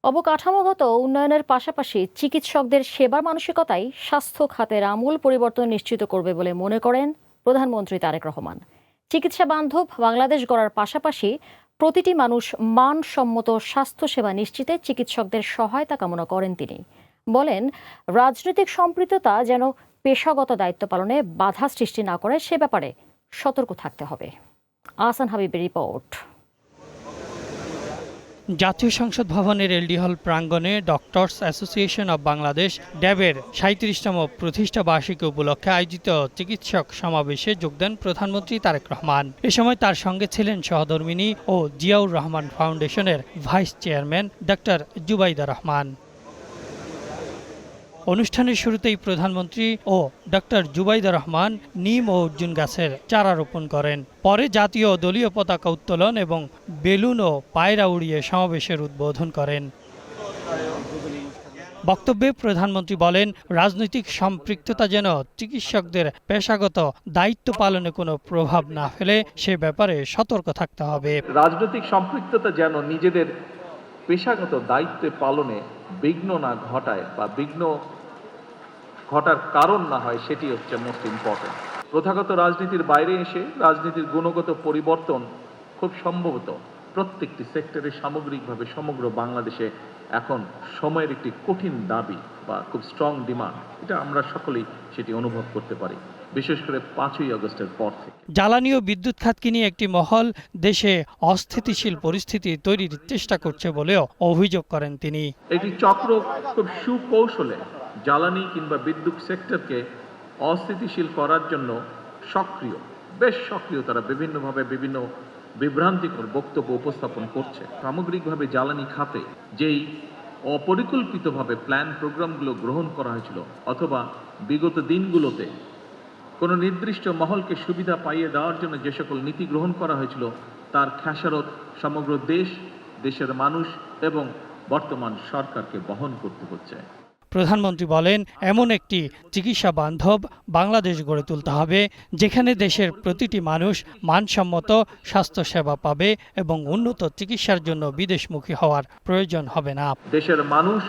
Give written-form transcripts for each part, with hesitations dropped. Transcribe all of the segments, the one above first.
অবকাঠামোগত উন্নয়নের পাশাপাশি চিকিৎসকদের সেবার মানসিকতাই স্বাস্থ্য খাতের আমূল পরিবর্তন নিশ্চিত করবে বলে মনে করেন প্রধানমন্ত্রী তারেক রহমান। চিকিৎসা বান্ধব বাংলাদেশ গড়ার পাশাপাশি প্রতিটি মানুষ মানসম্মত স্বাস্থ্যসেবা নিশ্চিতে চিকিৎসকদের সহায়তা কামনা করেন তিনি। বলেন, রাজনৈতিক সম্পৃক্ততা যেন পেশাগত দায়িত্ব পালনে বাধা সৃষ্টি না করে সে ব্যাপারে সতর্ক থাকতে হবে। আহসান হাবিবের রিপোর্ট। জাতীয় সংসদ ভবনের এলডি হল প্রাঙ্গণে ডক্টরস অ্যাসোসিয়েশন অব বাংলাদেশ ড্যাবের ৩৭তম প্রতিষ্ঠা বার্ষিকী উপলক্ষে আয়োজিত চিকিৎসক সমাবেশে যোগ দেন প্রধানমন্ত্রী তারেক রহমান। এ সময় তার সঙ্গে ছিলেন সহধর্মিণী ও জিয়াউর রহমান ফাউন্ডেশনের vice chairman doctor Zubaida Rahman. অনুষ্ঠানের শুরুতেই প্রধানমন্ত্রী ও ডক্টর জুবাইদা রহমান নিম ও অর্জুন গাছের চারা রোপণ করেন। পরে জাতীয় দলীয় পতাকা উত্তোলন এবং বেলুন ও পায়রা উড়িয়ে সমাবেশের উদ্বোধন করেন। বক্তব্যে প্রধানমন্ত্রী বলেন, রাজনৈতিক সম্পৃক্ততা যেন চিকিৎসকদের পেশাগত দায়িত্ব পালনে কোনো প্রভাব না ফেলে সে ব্যাপারে সতর্ক থাকতে হবে। রাজনৈতিক সম্পৃক্ততা যেন নিজেদের পেশাগত দায়িত্ব পালনে বিঘ্ন না ঘটায় বা বিঘ্ন ঘটার কারণ না হয়, সেটি হচ্ছে মোস্ট ইম্পর্টেন্ট। প্রথাগত রাজনীতির বাইরে এসে রাজনীতির গুণগত পরিবর্তন খুব সম্ভবত প্রত্যেকটি সেক্টরে সামগ্রিকভাবে সমগ্র বাংলাদেশে এখন সময়ের একটি কঠিন দাবি বা খুব স্ট্রং ডিমান্ড। এটা আমরা সকলেই সেটি অনুভব করতে পারি, বিশেষ করে 5ই আগস্টের পর থেকে। জ্বালানি ও বিদ্যুৎ খাতকে নিয়ে একটি মহল দেশে অস্থিতিশীল পরিস্থিতি তৈরির চেষ্টা করছে বলেও অভিযোগ করেন তিনি। একটি চক্র খুব সুকৌশলে জ্বালানি কিংবা বিদ্যুৎ সেক্টরকে অস্থিতিশীল করার জন্য বেশ সক্রিয়। তারা বিভিন্নভাবে বিভিন্ন বিভ্রান্তিকর বক্তব্য উপস্থাপন করছে। সামগ্রিকভাবে জ্বালানি খাতে যেই অপরিকল্পিতভাবে প্ল্যান প্রোগ্রামগুলো গ্রহণ করা হয়েছিল, অথবা বিগত দিনগুলোতে কোনো নির্দিষ্ট মহলকে সুবিধা পাইয়ে দেওয়ার জন্য যে সকল নীতি গ্রহণ করা হয়েছিল, তার খেসারত সমগ্র দেশের মানুষ এবং বর্তমান সরকারকে বহন করতে হচ্ছে। প্রধানমন্ত্রী বলেন, এমন একটি চিকিৎসা বান্ধব বাংলাদেশ গড়ে তুলতে হবে যেখানে দেশের প্রতিটি মানুষ মানসম্মত স্বাস্থ্যসেবা পাবে এবং উন্নত চিকিৎসার জন্য বিদেশমুখী হওয়ার প্রয়োজন হবে না। দেশের মানুষ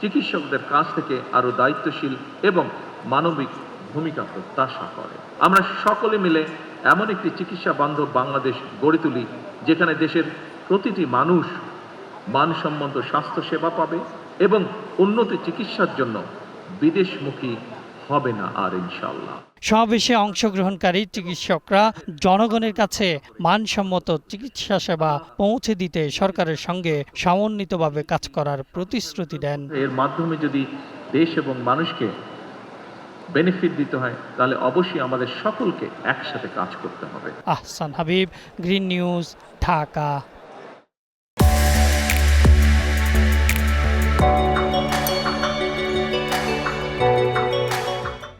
চিকিৎসকদের কাছ থেকে আরো দায়িত্বশীল এবং মানবিক ভূমিকা প্রত্যাশা করে। আমরা সকলে মিলে এমন একটি চিকিৎসা বান্ধব বাংলাদেশ গড়ে তুলি যেখানে দেশের প্রতিটি মানুষ মানসম্মত স্বাস্থ্যসেবা পাবে এবং উন্নত চিকিৎসার জন্য বিদেশমুখী হবে না আর, ইনশাআল্লাহ। সমাবেশে অংশগ্রহণকারী চিকিৎসকরা জনগণের কাছে মানসম্মত চিকিৎসা সেবা পৌঁছে দিতে সরকারের সঙ্গে সমন্বিতভাবে কাজ করার প্রতিশ্রুতি দেন। এর মাধ্যমে যদি দেশ এবং মানুষকে বেনিফিট দিতে হয়, তাহলে অবশ্যই আমাদের সকলকে একসাথে কাজ করতে হবে। Ahsan Habib, green news, Dhaka.